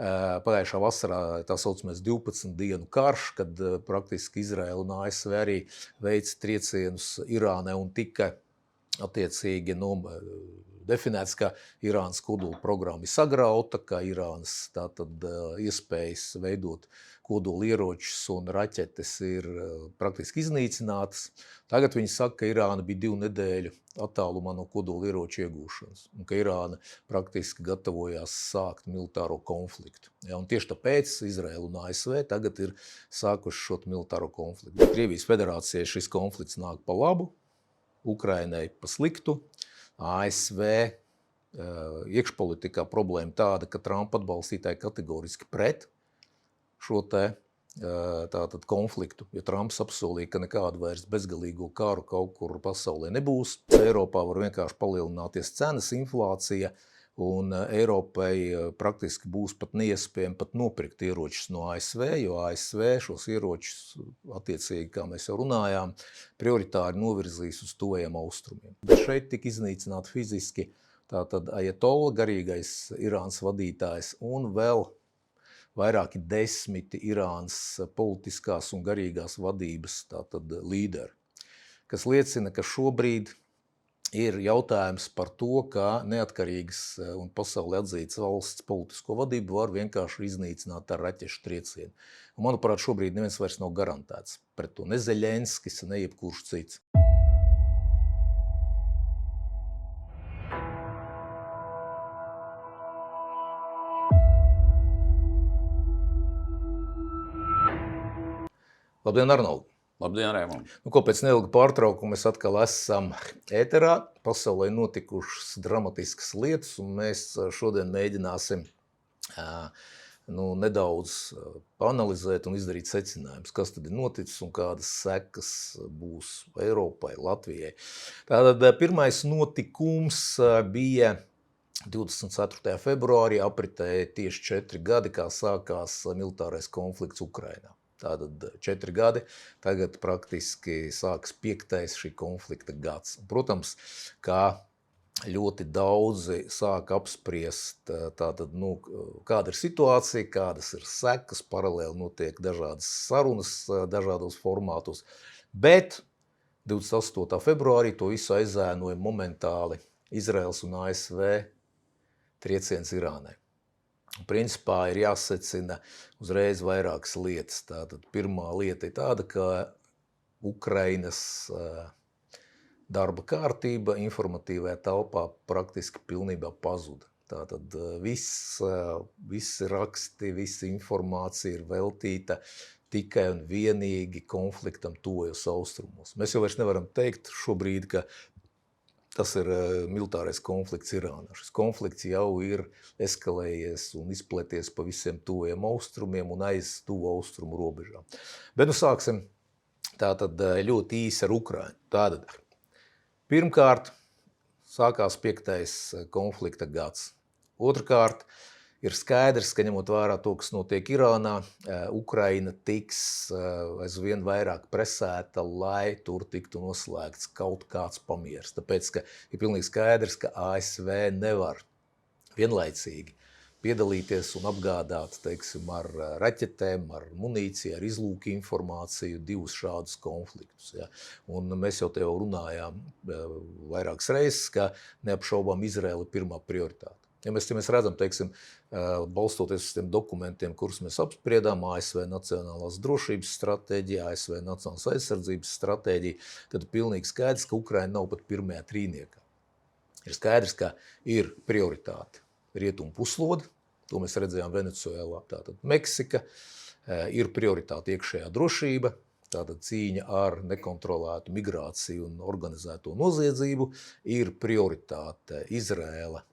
pagājušā vasarā tā saucamais 12 dienu karš, kad praktiski Izraela un ASV arī veica triecienus Irānai un tika attiecīgi definēts, ka Irānas kodola programma ir sagrauta, ka Irānas tātad iespējas veidot kodola ieročus un raķetes ir praktiski iznīcinātas. Tagad viņi saka, ka Irāna bija 2 nedēļu attālumā no kodola ieroču iegūšanas un ka Irāna praktiski gatavojās sākt militāro konfliktu. Ja, un tieši tāpēc Izraela un ASV tagad ir sākuši šo militāro konfliktu. Krievijas federācijai šis konflikts nāk pa labu, Ukrainai pa sliktu, ASV iekšpolitikā problēma tāda, ka Trumpa atbalstītāji kategoriski pret šo tātad konfliktu, jo Trumps apsolīja, ka nekādu vairs bezgalīgo karu kaut kur pasaulē nebūs. Eiropā var vienkārši palielināties cenas, inflācija, un Eiropai praktiski būs pat neiespējami pat nopirkt ieročus no ASV, jo ASV šos ieročus attiecīgi, kā mēs jau runājām, prioritāri novirzīs uz tuvajiem austrumiem. Bet šeit tika iznīcināti fiziski tātad ajatolla, garīgais Irānas vadītājs, un vēl vairāki 10 Irānas politiskās un garīgās vadības tātad līderi, kas liecina, ka šobrīd ir jautājums par to, kā neatkarīgas un pasaulē atzītas valsts politisko vadību var vienkārši iznīcināt ar raķešu triecienu. Un, manuprāt, šobrīd neviens vairs nav garantēts pret to, ne Zeļenskis, ne jebkurš cits. Labdien, Arnold! Labdien, Raimond! Pēc neilga pārtraukuma mēs atkal esam ēterā. Pasaulē notikušas dramatiskas lietas, un mēs šodien mēģināsim nedaudz paanalizēt un izdarīt secinājumus, kas tad ir noticis un kādas sekas būs Eiropai, Latvijai. Tātad pirmais notikums bija 24. februārī, apritēja tieši 4 gadi, kā sākās militārais konflikts Ukrainā. Tātad 4 gadi, tagad praktiski sākas 5. šī konflikta gads. Protams, kā ļoti daudzi sāk apspriest, tātad, kāda ir situācija, kādas ir sekas, paralēli notiek dažādas sarunas dažādos formātos, bet 28. februārī to visu aizēnoja momentāli Izraels un ASV trieciens Irānai. Principā ir jāsecina uzreiz vairākas lietas. Tātad pirmā lieta ir tāda, ka Ukrainas darba kārtība informatīvajā telpā praktiski pilnībā pazuda. Tātad visi raksti, visa informācija ir veltīta tikai un vienīgi konfliktam tuvajos austrumos. Mēs jau vairs nevaram teikt šobrīd, ka tas ir militārais konflikts Irānā. Šis konflikts jau ir eskalējies un izpleties pa visiem tuvajiem austrumiem un aiz tuvu austrumu robežām. Bet sāksim tātad ļoti īsi ar Ukrainu. Tātad pirmkārt sākās 5. konflikta gads. Otrkārt ir skaidrs, ka ņemot vērā to, kas notiek Irānā, Ukraina tiks aizvien vairāk presēta, lai tur tiktu noslēgts kaut kāds pamieris. Tāpēc, ka ir pilnīgi skaidrs, ka ASV nevar vienlaicīgi piedalīties un apgādāt, teiksim, ar raķetēm, ar munīciju, ar izlūku informāciju 2 šādus konfliktus. Ja. Un mēs jau te runājām vairākas reizes, ka neapšaubām Izraela ir pirmā prioritāte. Ja mēs redzam, teiksim, balstoties uz tiem dokumentiem, kurus mēs apspriedām, ASV Nacionālās drošības stratēģija, ASV Nacionālās aizsardzības stratēģija, tad pilnīgi skaidrs, ka Ukraina nav pat pirmajā trīniekā. Ir skaidrs, ka ir prioritāte rietumu puslode, to mēs redzējām Venecuēlā, tātad Meksika, ir prioritāte iekšējā drošība, tātad cīņa ar nekontrolētu migrāciju un organizēto noziedzību, ir prioritāte Izraela,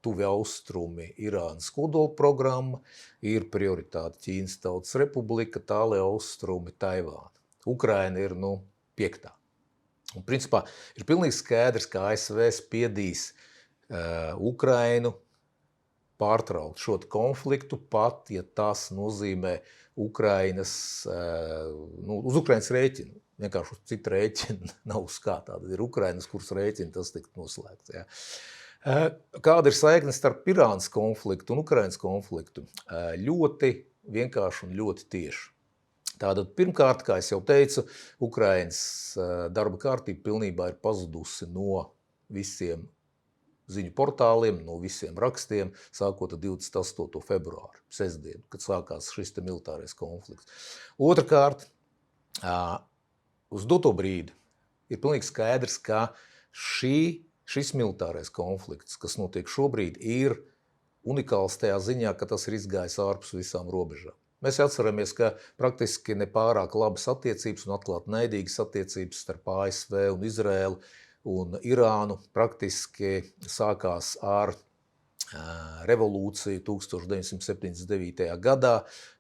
tuvi austrumi, Irānas kodola programma, ir prioritāte Ķīnas Tautas Republika, tālie austrumi, Taivāna. Ukraina ir 5. Un principā ir pilnīgi skaidrs, ka ASV spiedīs Ukrainu pārtraukt šo konfliktu, pat ja tas nozīmē Ukrainas, uz Ukrainas rēķinu. Vienkārši uz citu rēķinu nav uz kā. Tātad ir Ukrainas, kuras rēķina tas tikt noslēgts. Ja. Kāda ir saikne starp Irānas konfliktu un Ukrainas konfliktu? Ļoti vienkārši un ļoti tieši. Tātad pirmkārt, kā es jau teicu, Ukrainas darba kārtība pilnībā ir pazudusi no visiem ziņu portāliem, no visiem rakstiem, sākot ar 28. februāru, sestdienu, kad sākās šis te militārais konflikts. Otrakārt, uz doto brīdi ir pilnīgi skaidrs, ka šis militārais konflikts, kas notiek šobrīd, ir unikāls tajā ziņā, ka tas ir izgājis ārpus visām robežām. Mēs atceramies, ka praktiski nepārāk labas attiecības un atklāt naidīgas attiecības starp ASV un Izraēlu un Irānu praktiski sākās ar revolūciju 1979. gadā,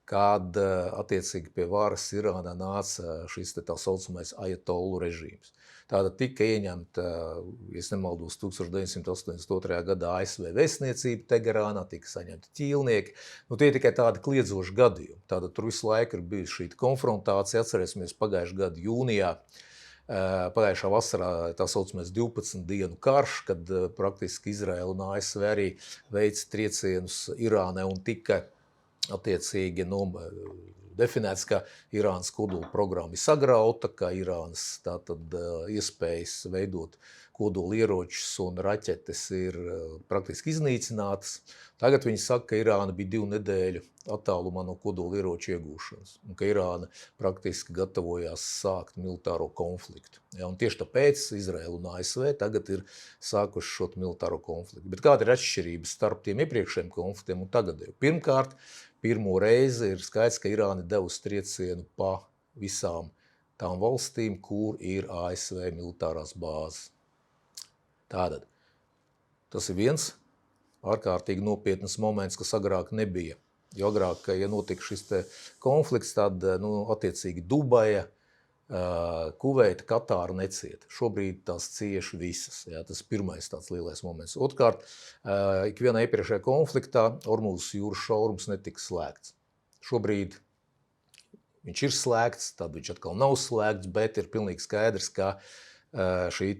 kad attiecīgi pie varas Irānā nāca šis tā saucamais ajatolu režīms. Tātad tika ieņemta, ja nemaldos, 1982. gadā ASV vēstniecība Teherānā, tika saņemti ķīlnieki. Tie tikai tādi kliedzoši gadījumi. Tātad tur visu laiku ir bijusi šī konfrontācija. Atcerēsimies pagājušā gada jūnijā, pagājušā vasarā tā saucamais 12 dienu karš, kad praktiski Izraēla un ASV arī veica triecienus Irānai un tika attiecīgi definēts, ka Irānas kodola programma ir sagrauta, ka Irānas tātad iespējas veidot kodola ieročus un raķetes ir praktiski iznīcinātas. Tagad viņi saka, ka Irāna bija 2 nedēļu attālumā no kodola ieroču iegūšanas un ka Irāna praktiski gatavojās sākt militāro konfliktu. Ja, un tieši tāpēc Izraēla un ASV tagad ir sākuši šo militāro konfliktu. Bet kāda ir atšķirība starp tiem iepriekšējiem konfliktiem un tagadēju? Pirmkārt, pirmo reizi ir skaidrs, ka Irāna devusi triecienu pa visām tām valstīm, kur ir ASV militārās bāzes. Tātad, tas ir viens ārkārtīgi nopietnas moments, kas agrāk nebija. Jo agrāk, ja notika šis te konflikts, tad attiecīgi Dubaja, Kuveita, Katāra necieta. Šobrīd tās cieši visas. Jā, tas ir pirmais tāds lielais moments. Otrkārt, ikvienā iepriekšējā konfliktā Ormūzas jūras šaurums netika slēgts. Šobrīd viņš ir slēgts, tad viņš atkal nav slēgts, bet ir pilnīgi skaidrs, ka šī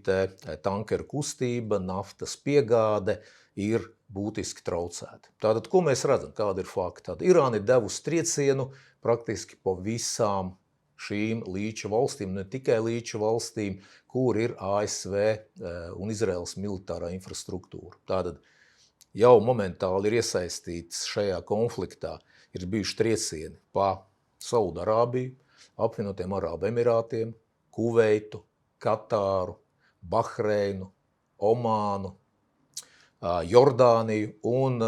tankeru kustība, naftas piegāde ir būtiski traucēta. Tātad, ko mēs redzam? Kāda ir fakta? Tātad, Irāna ir devusi triecienu praktiski pa visām šīm līča valstīm, ne tikai līča valstīm, kur ir ASV un Izraēlas militārā infrastruktūra. Tātad jau momentāli ir iesaistīts šajā konfliktā, ir bijuši triecieni pa Saudarābiju, apvienotiem Arābu Emirātiem, Kuveitu, Katāru, Bahreinu, Omānu, Jordāniju un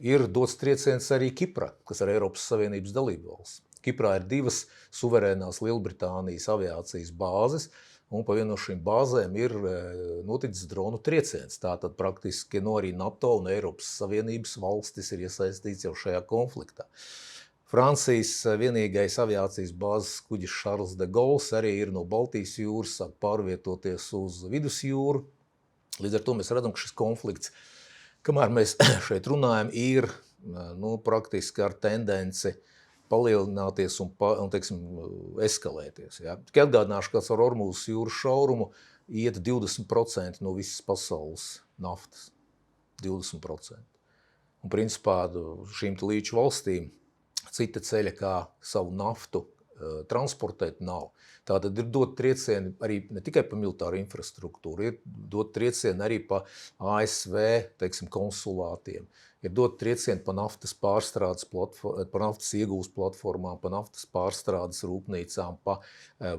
ir dots trieciens arī Kipra, kas ir Eiropas Savienības dalībvalsts. Kiprā ir 2 suverēnās Lielbritānijas aviācijas bāzes, un pa vienu no šīm bāzēm ir noticis dronu trieciens. Tātad praktiski arī NATO un Eiropas Savienības valstis ir iesaistīts jau šajā konfliktā. Francijas vienīgais aviācijas bāzes kuģis Charles de Gaulle arī ir no Baltijas jūras, sāk pārvietoties uz Vidusjūru. Līdz ar to mēs redzam, ka šis konflikts, kamēr mēs šeit runājam, ir praktiski ar tendenci palielināties un teiksim, eskalēties. Ja. Tikai atgādināšu, ka ar Ormūzas jūras šaurumu iet 20% no visas pasaules naftas. 20%. Un principā šīm līču valstīm cita ceļa, kā savu naftu transportēt, nav. Tātad ir dot triecieni arī ne tikai pa militāru infrastruktūru, ir dot triecieni arī pa ASV, teiksim, konsulātiem. Ir dot triecieni pa naftas pārstrādes pa naftas iegūs platformām, pa naftas pārstrādes rūpnīcām, pa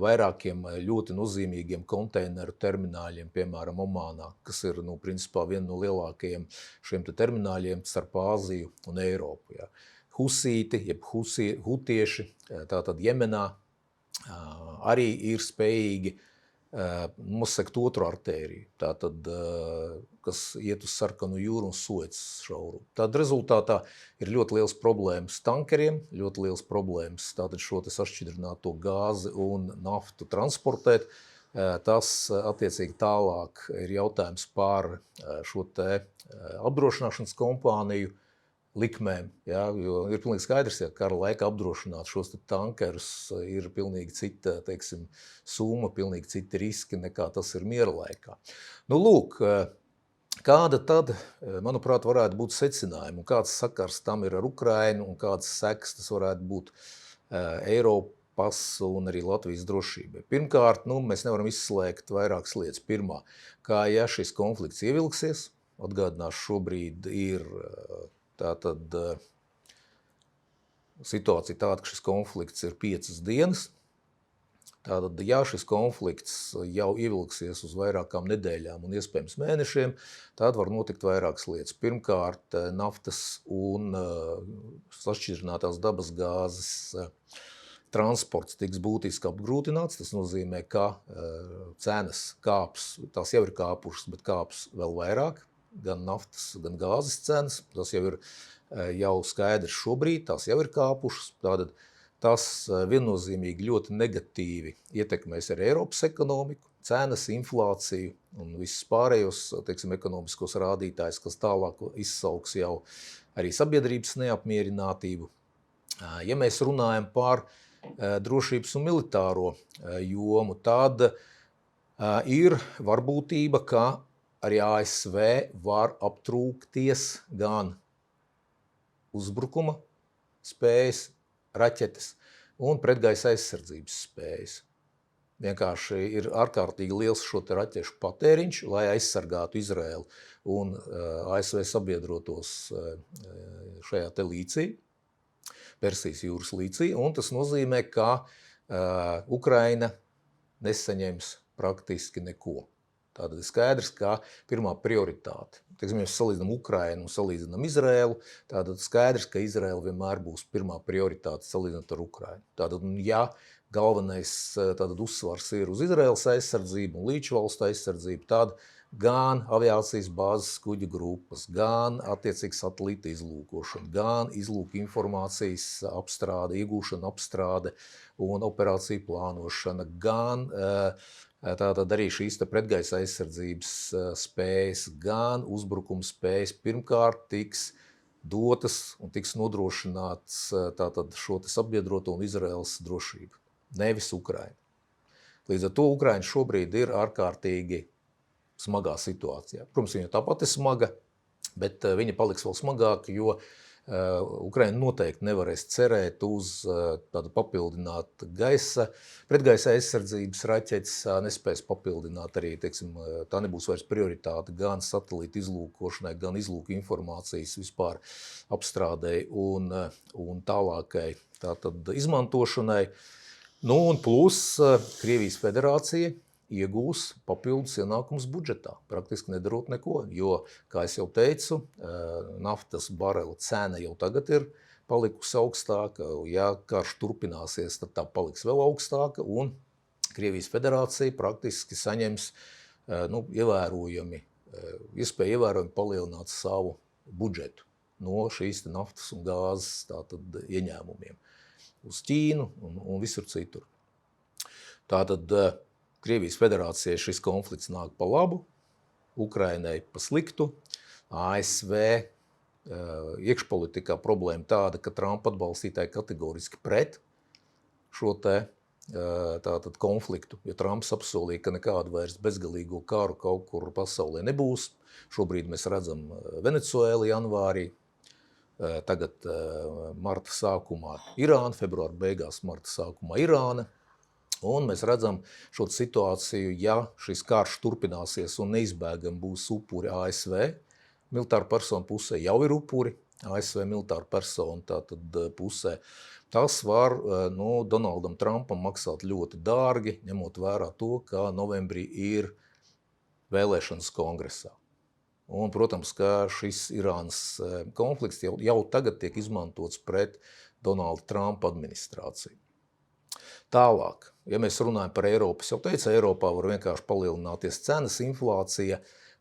vairākiem ļoti nozīmīgiem konteineru termināļiem, piemēram, Omānā, kas ir, principā, viena no lielākajiem šiem termināļiem starp Āziju un Eiropu. Ja. Husīti, jeb hutieši, tātad Jemenā, arī ir spējīgi nosegt otru artēriju, tātad, kas iet uz Sarkanu jūru un Suecas šaurumu. Tātad rezultātā ir ļoti liels problēmas tankeriem, ļoti liels problēmas tātad šo sašķidrināto gāzi un naftu transportēt. Tas attiecīgi tālāk ir jautājums par šo apdrošināšanas kompāniju likmēm, ja, jo ir pilnīgi skaidrs, ja kara laika apdrošināt šos tankerus ir pilnīgi cita, teiksim, summa, pilnīgi citi riski nekā tas ir miera laikā. Lūk, Kāda tad, manuprāt, varētu būt secinājumi, un kāds sakars tam ir ar Ukrainu, un kādas sekas tas varētu būt Eiropas un arī Latvijas drošībai? Pirmkārt, mēs nevaram izslēgt vairākas lietas. Pirmā, kā ja šis konflikts ievilksies, atgādināšu, šobrīd ir tātad situācija tāda, ka šis konflikts ir 5 dienas. Tātad, ja šis konflikts jau ievilksies uz vairākām nedēļām un iespējams mēnešiem, tad var notikt vairākas lietas. Pirmkārt, naftas un sašķidrinātās dabas gāzes transports tiks būtiski apgrūtināts. Tas nozīmē, ka cenas kāps, tās jau ir kāpušas, bet kāps vēl vairāk, gan naftas, gan gāzes cenas. Tas jau ir jau skaidrs šobrīd, tās jau ir kāpušas. Tātad, tas viennozīmīgi ļoti negatīvi ietekmēs arī Eiropas ekonomiku, cenas, inflāciju un visus pārējos, ekonomiskos rādītājus, kas tālāk izsauks jau arī sabiedrības neapmierinātību. Ja mēs runājam par drošības un militāro jomu, tad ir varbūtība, ka arī ASV var aptrūkties gan uzbrukuma spējas, raķetes un pretgaisa aizsardzības spējas. Vienkārši ir ārkārtīgi liels šo te raķešu patēriņš, lai aizsargātu Izraēlu un ASV sabiedrotos šajā te līcī, Persijas jūras līcī, un tas nozīmē, ka Ukraina nesaņems praktiski neko. Tātad ir skaidrs, ka pirmā prioritāte, ja mēs salīdzinām Ukrainu un salīdzinām Izraēlu, tātad skaidrs, ka Izraēla vienmēr būs pirmā prioritāte salīdzinot ar Ukrainu. Tātad, ja galvenais uzsvars ir uz Izraēlas aizsardzību un līču valstu aizsardzību, tad gan aviācijas bāzes kuģu grupas, gan attiecīgi satelīta izlūkošana, gan izlūka informācijas apstrāde, iegūšana, apstrāde un operāciju plānošana, gan tātad arī šīs pretgaisa aizsardzības spējas, gan uzbrukuma spējas pirmkārt tiks dotas un tiks nodrošināts tātad šo te sabiedroto un Izraēlas drošību, nevis Ukraina. Līdz ar to Ukraina šobrīd ir ārkārtīgi smagā situācijā. Protams, viņa tāpat ir smaga, bet viņa paliks vēl smagāka, jo Ukraina noteikti nevarēs cerēt uz tādu papildināt pretgaisa aizsardzības raķetes, nespēs papildināt arī, tā nebūs vairs prioritāte gan satelīta izlūkošanai, gan izlūka informācijas vispār apstrādei un tālākai tātad izmantošanai. Un plus Krievijas federācija iegūs papildus ienākumus budžetā, praktiski nedarot neko, jo, kā es jau teicu, naftas barela cena jau tagad ir palikusi augstāka, ja karš turpināsies, tad tā paliks vēl augstāka, un Krievijas federācija praktiski saņems iespēju ievērojami palielināt savu budžetu no šīs naftas un gāzes tātad ieņēmumiem uz Ķīnu un visur citur. Tātad Krievijas federācijai šis konflikts nāk pa labu, Ukrainai pa sliktu, ASV iekšpolitikā problēma tāda, ka Trumpa atbalstītāji kategoriski pret šo tātad konfliktu, jo Trumps apsolīja, ka nekādu vairs bezgalīgo karu kaut kur pasaulē nebūs. Šobrīd mēs redzam Venecuēlu janvārī, tagad marta sākumā Irāna, februāra beigās marta sākumā Irāna. Un mēs redzam šo situāciju, ja šis karš turpināsies un neizbēgami būs upuri ASV, militāra persona pusē jau ir upuri, ASV militāra persona tātad pusē. Tas var Donaldam Trumpam maksāt ļoti dārgi, ņemot vērā to, ka novembrī ir vēlēšanas kongresā. Un, protams, ka šis Irānas konflikts jau tagad tiek izmantots pret Donalda Trumpa administrāciju. Tālāk, ja mēs runājam par Eiropu, es jau teicu, Eiropā var vienkārši palielināties cenas, inflācija,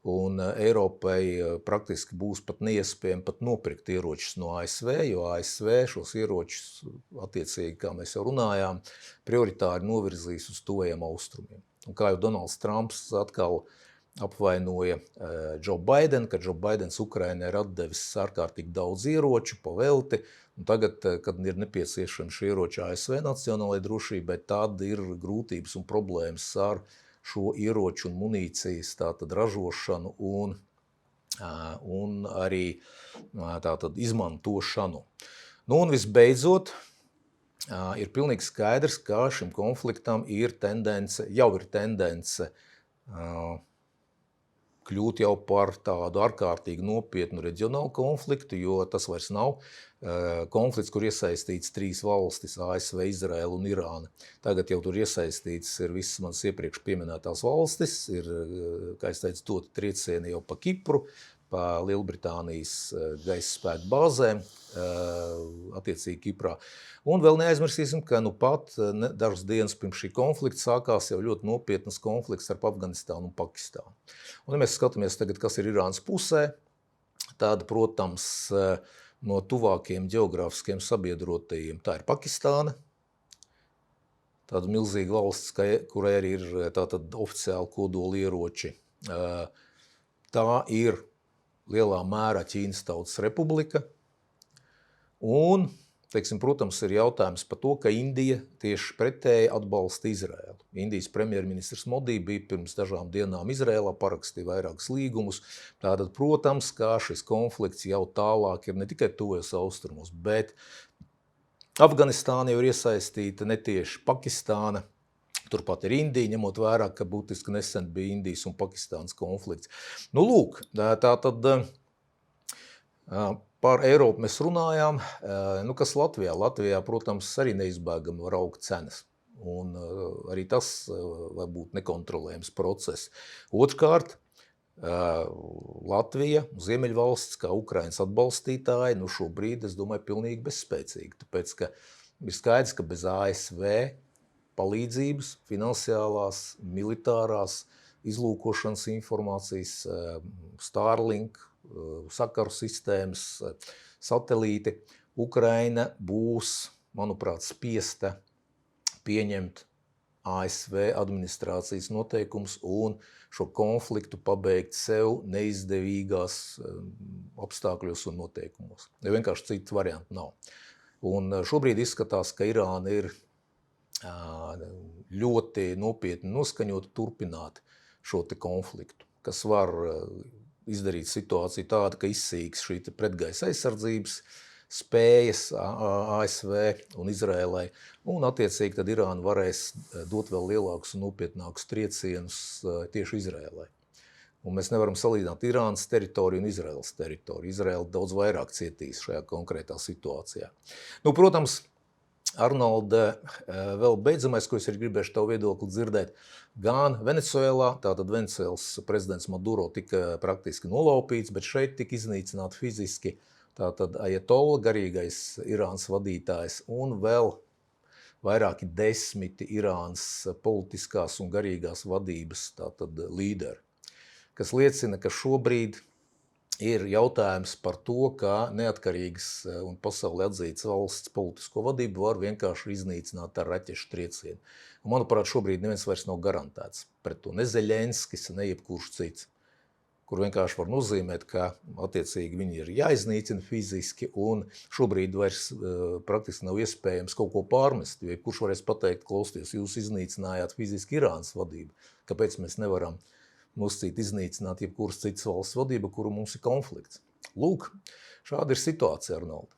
un Eiropai praktiski būs pat neiespējami pat nopirkt ieročus no ASV, jo ASV šos ieročus, attiecīgi, kā mēs jau runājām, prioritāri novirzīs uz tuvajiem austrumiem. Un kā jau Donalds Trumps atkal apvainoja Joe Bidenu, ka Joe Bidens Ukrainai ir atdevis ārkārtīgi daudz ieroču pa velti, un tagad, kad ir nepieciešami šie ieroči ASV nacionālajai drošībai, tad ir grūtības un problēmas ar šo ieroču un munīcijas tātad ražošanu un un arī tātad izmantošanu. Nu, un visbeidzot, ir pilnīgi skaidrs, ka šim konfliktam jau ir tendence kļūt jau par tādu ārkārtīgi nopietnu reģionālu konfliktu, jo tas vairs nav konflikts, kur iesaistīts 3 valstis – ASV, Izraela un Irāna. Tagad jau tur iesaistīts ir visas manas iepriekš pieminētās valstis, ir, kā es teicu, doti triecieni jau pa Kipru, pa Lielbritānijas gaisa spēku bāzēm, attiecīgi Kiprā. Un vēl neaizmirsīsim, ka nu pat dažas dienas pirms šī konflikta sākās jau ļoti nopietnas konflikts starp Afganistānu un Pakistānu. Un, ja mēs skatāmies tagad, kas ir Irānas pusē, tad, protams, no tuvākiem ģeogrāfiskiem sabiedrotajiem tā ir Pakistāna, tāda milzīga valsts, kurai arī ir tātad oficiāli kodolieroči. Tā ir lielā mērā Ķīnas Tautas Republika. Un, teiksim, protams, ir jautājums par to, ka Indija tieši pretēji atbalsta Izraēlu. Indijas premjerministrs Modi bija pirms dažām dienām Izraēlā, parakstīja vairākus līgumus. Tātad, protams, kā šis konflikts jau tālāk ir ne tikai tuvajos austrumos, bet Afganistāna jau ir iesaistīta netieši Pakistāna. Turpat ir Indija, ņemot vērā, ka būtiski nesen bija Indijas un Pakistānas konflikts. Nu, lūk, tātad par Eiropu mēs runājām. Nu, kas Latvijā? Latvijā, protams, arī neizbēgami var augt cenas. Un arī tas var būt nekontrolējams process. Otrkārt, Latvija, Ziemeļvalsts, kā Ukrainas atbalstītāji, nu šobrīd, es domāju, pilnīgi bezspēcīgi. Tāpēc, ka ir skaidrs, ka bez ASV palīdzības, finansiālās, militārās, izlūkošanas informācijas, Starlink, sakaru sistēmas, satelīti, Ukraina būs, manuprāt, spiesta pieņemt ASV administrācijas noteikumus un šo konfliktu pabeigt sev neizdevīgās apstākļos un noteikumos. Jo vienkārši citu variantu nav. Un šobrīd izskatās, ka Irāna ir ļoti nopietni noskaņot turpināt šo te konfliktu, kas var izdarīt situāciju tādu, ka izsīks šī pretgaisa aizsardzības spējas ASV un Izrēlai, un attiecīgi tad Irāna varēs dot vēl lielākus un nopietnākus triecienus tieši Izrēlai. Un mēs nevaram salīdzināt Irānas teritoriju un Izraēlas teritoriju. Izraēla daudz vairāk cietīs šajā konkrētā situācijā. Nu, protams, Arnolda, vēl beidzamais, ko es arī gribēšu tavu viedokli dzirdēt, gan Venecuēlā, tātad Venecuēlas prezidents Maduro tika praktiski nolaupīts, bet šeit tika iznīcināti fiziski tātad Ajatola, garīgais Irānas vadītājs, un vēl vairāki 10 Irānas politiskās un garīgās vadības tātad līderi, kas liecina, ka šobrīd ir jautājums par to, ka neatkarīgas un pasaulē atzītas valsts politisko vadību var vienkārši iznīcināt ar raķešu triecienu. Un, manuprāt, šobrīd neviens vairs nav garantēts pret to. Ne Zeļenskis, ne jebkurš cits, kur vienkārši var nozīmēt, ka attiecīgi viņi ir jāiznīcina fiziski un šobrīd vairs praktiski nav iespējams kaut ko pārmest. Jo kurš varēs pateikt, klausties, jūs iznīcinājāt fiziski Irānas vadību, kāpēc mēs nevaram nosacīt iznīcināt jebkuras citas valsts vadība, kuru mums ir konflikts. Lūk, šāda ir situācija, Arnolda.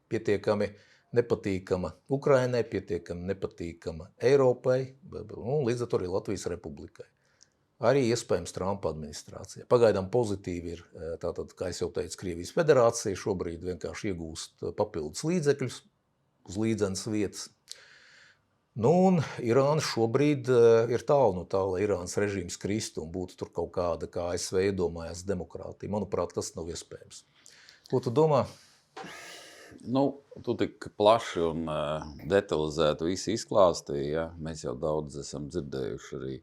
Pietiekami nepatīkama Ukrainai, pietiekami nepatīkama Eiropai, un līdz ar to arī Latvijas Republikai. Arī iespējams Trumpa administrācija. Pagaidām pozitīvi ir, tātad, kā es jau teicu, Krievijas federācija šobrīd vienkārši iegūst papildus līdzekļus uz līdzenas vietas. Nu, un Irāna šobrīd ir tālu no tā, lai Irānas režīms kristu un būtu tur kaut kāda, kā ASV iedomājās, demokrātija. Manuprāt, tas nav iespējams. Ko tu domā? Nu, tu tik plaši un detalizēti visu izklāstīji, ja? Mēs jau daudz esam dzirdējuši arī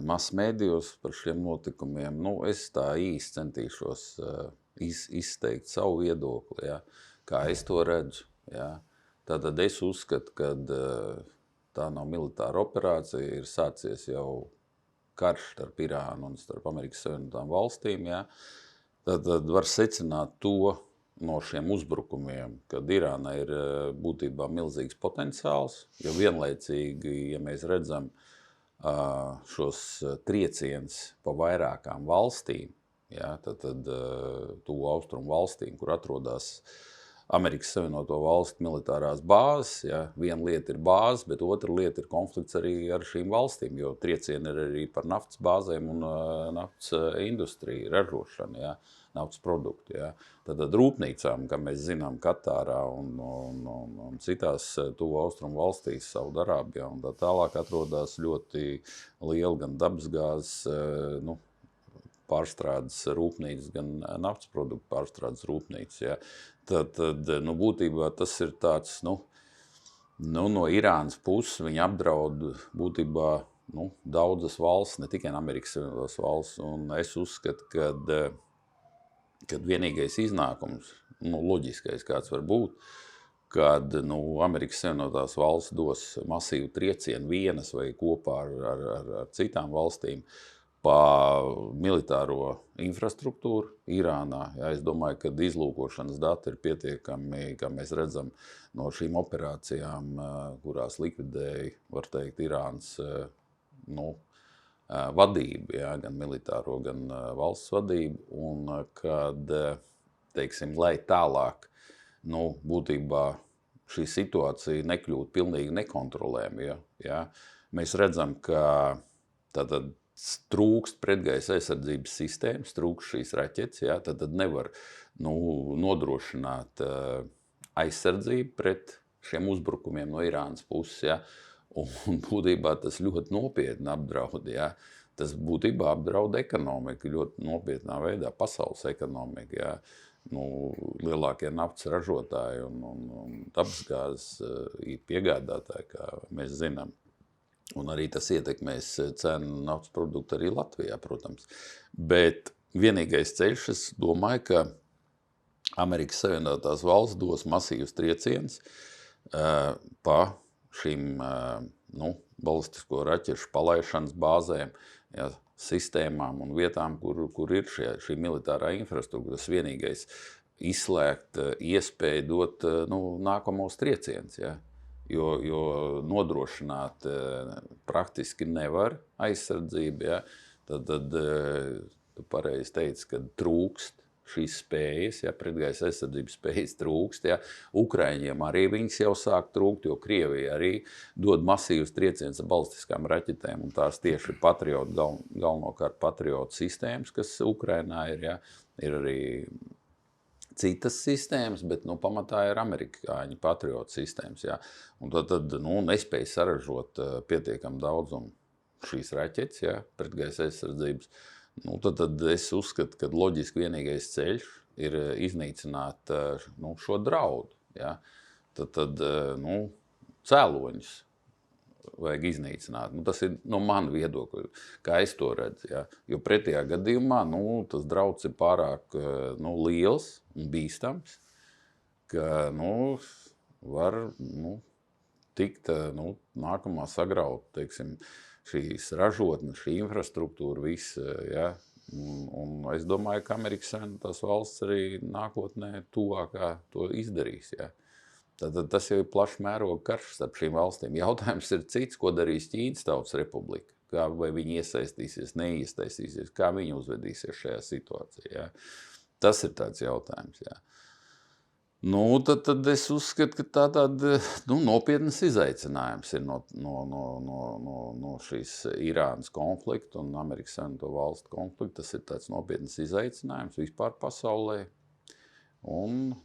masmēdijos par šiem notikumiem. Nu, es tā īsti centīšos izteikt savu viedokli, ja? Kā es to redzu, ja? Tātad es uzskatu, ka tā nav militāra operācija, ir sācies jau karš starp Irānu un starp Amerikas Savienotām valstīm. Ja? Tad var secināt to no šiem uzbrukumiem, kad Irāna ir būtībā milzīgs potenciāls, jo vienlaicīgi, ja mēs redzam šos trieciens pa vairākām valstīm, ja, tad tuvu austrumu valstīm, kur atrodas Amerikas Savienoto Valstu militārās bāzes, ja, viena lieta ir bāzes, bet otra lieta ir konflikts arī ar šīm valstīm, jo triecieni ir arī par naftas bāzēm un naftas industriju, ražošanu, ja, naftas produktu. Ja. Tad rūpnīcām, kā mēs zinām, Katārā un citās tuvu austrumu valstīs, Saudarābijā un tā tālāk atrodas ļoti liela gan dabasgāzes, pārstrādes rūpnīcas, gan naftas produktu pārstrādes rūpnīcas. Ja. Tad būtībā tas ir tāds, no Irānas puses viņi apdraud būtībā daudzas valsts, ne tikai Amerikas Savienotās valsts, un es uzskatu, kad vienīgais iznākums, loģiskais kāds var būt, kad Amerikas Savienotās valsts dos masīvu triecienu vienas vai kopā ar citām valstīm, pa militāro infrastruktūru Irānā. Ja, es domāju, ka izlūkošanas dati ir pietiekami, kā mēs redzam no šīm operācijām, kurās likvidēja, var teikt, Irānas vadību, ja, gan militāro, gan valsts vadību, un kad, teiksim, lai tālāk, būtībā šī situācija nekļūt pilnīgi nekontrolējama, ja, mēs redzam, ka tātad trūkst pretgaisa aizsardzības sistēmas, trūkst šīs raķetes, ja, tad nevar nodrošināt aizsardzību pret šiem uzbrukumiem no Irānas puses, ja, un būtībā tas ļoti nopietni apdraud, ja, tas būtībā apdraud ekonomiku ļoti nopietnā veidā, pasaules ekonomiku, ja, lielākie naftas ražotāji un dabasgāzes piegādātāji, kā mēs zinām. Un arī tas ietekmēs cenu naftas produktu arī Latvijā, protams. Bet vienīgais ceļš, es domāju, ka Amerikas Savienotās valsts dos masīvus triecienus pa šīm balistisko raķešu palaišanas bāzēm, ja, sistēmām un vietām, kur ir šī militārā infrastruktūra. Tas vienīgais izslēgt iespēju dot nākamos triecienus, ja. Jo nodrošināt praktiski nevar aizsardzību, ja, tad tu pareizi teici, ka trūkst šīs spējas, ja, pretgaisa aizsardzības spējas trūkst, ja. Ukraiņiem arī viņas jau sāk trūkt, jo Krievija arī dod masīvus triecienus ar balistiskām raķetēm, un tās tieši ir galvenokārt patriotu sistēmas, kas Ukrainā ir, ja, ir arī citas sistēmas, bet pamatā ir amerikāņu patriotu sistēmas. Ja. Un tad nespēja saražot pietiekam daudzumu šīs raķetes, ja, pretgaisa aizsardzības. Tad es uzskatu, ka loģiski vienīgais ceļš ir iznīcināt šo draudu. Ja. Tad cēloņus vajag iznīcināt. Tas ir no mana viedokļa, kā es to redzu. Ja. Jo pretējā gadījumā tas drauds ir pārāk liels un bīstams, ka var tikt nākamā sagraut, teiksim, šīs ražotnes, šī infrastruktūra, visa. Ja. Un es domāju, ka Amerikas Savienotās valsts arī nākotnē tuvākā to izdarīs. Ja. Tad tas jau ir plašs mēroga karš starp šīm valstīm. Jautājums ir cits, ko darīs Ķīnas Tautas Republika. Vai viņi iesaistīsies, neiesaistīsies, kā viņi uzvedīsies šajā situācijā. Ja. Tas ir tāds jautājums. Ja. Tad es uzskatu, ka tāda nopietnas izaicinājums ir no šīs Irānas konflikta un Amerikas Savienoto Valstu konflikta. Tas ir tāds nopietnas izaicinājums vispār pasaulē. Un,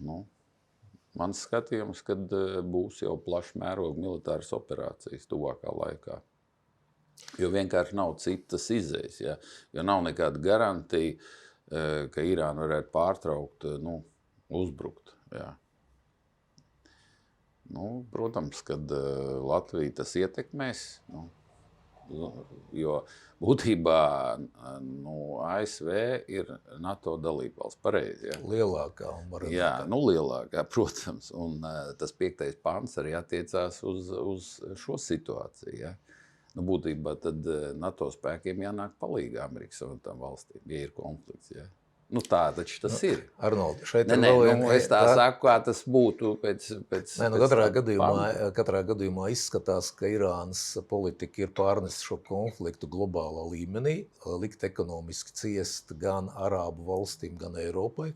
mans skatījums, kad būs jau plašs mēroga militāras operācijas tuvākā laikā. Jo vienkārši nav citas izējas, ja? Jo nav nekāda garantija, ka Irāna varētu pārtraukt, uzbrukt. Ja? Protams, kad Latvija tas ietekmēs, jo būtībā ASV ir NATO dalībvalsts, pareizi. Ja? Lielākā. Jā, lielākā, protams. Un tas 5. pants arī attiecās uz šo situāciju. Ja? Būtībā tad NATO spēkiem jānāk palīgā Amerikas Savienotām valstīm, ja ir konflikts. Ja? Nu, tā taču tas ir. Arnoldi, šeit Nē, ir nē, vēl nu, es tā saku, kā tas būtu pēc Nē, nu, pēc panta. katrā gadījumā izskatās, ka Irānas politika ir pārnest šo konfliktu globālā līmenī, likt ekonomiski ciest gan Arābu valstīm, gan Eiropai.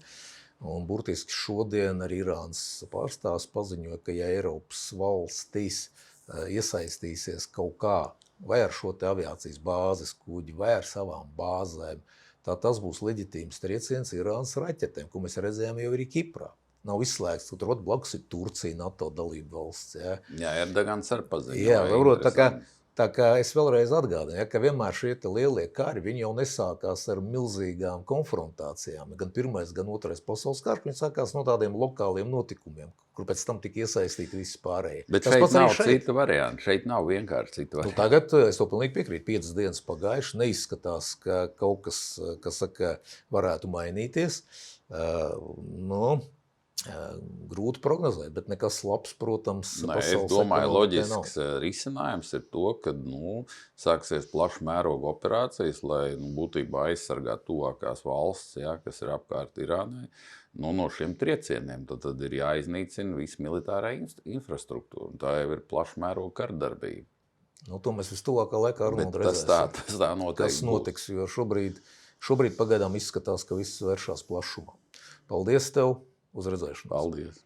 Un burtiski šodien arī Irānas pārstāvs paziņoja, ka ja Eiropas valstis iesaistīsies kaut kā vai ar šo te aviācijas bāzes kuģi, vai ar savām bāzēm, tā tas būs leģitīms trieciens Irānas raķetēm, ko mēs redzējām jau arī Kiprā. Nav izslēgts, tur blakus ir Turcija, NATO dalība valsts. Ja. Jā, Erdogans ar paziņoja. Jā, varbūt tā kā es vēlreiz atgādinu, ja, ka vienmēr šie lielie kari, viņi jau nesākās ar milzīgām konfrontācijām. Gan pirmais, gan otrais pasaules karš, viņi sākās no tādiem lokāliem notikumiem, kur pēc tam tika iesaistīti visi pārējie. Bet šeit nav cita varianta, šeit nav vienkārši cita varianta. Tagad es to pilnīgi piekrītu, 5 dienas pagājuši, neizskatās, ka kaut kas, kas saka, varētu mainīties. Grūti prognozēt, bet nekas labs, protams, es domāju, loģisks risinājums ir to, ka sāksies plaša mēroga operācijas, lai būtībā aizsargātu tuvākās valsts, ja, kas ir apkārt Irānai, no šiem triecieniem. Tad ir jāiznīcina visa militārā infrastruktūra. Tā jau ir plaša mēroga kardarbība. To mēs vistuvākā laikā redzēsim. Tas tā noteikti kas notiks, jo šobrīd pagaidām izskatās, ka viss vēršās plašumā. Paldies tev! Uz redzēšanos. Paldies!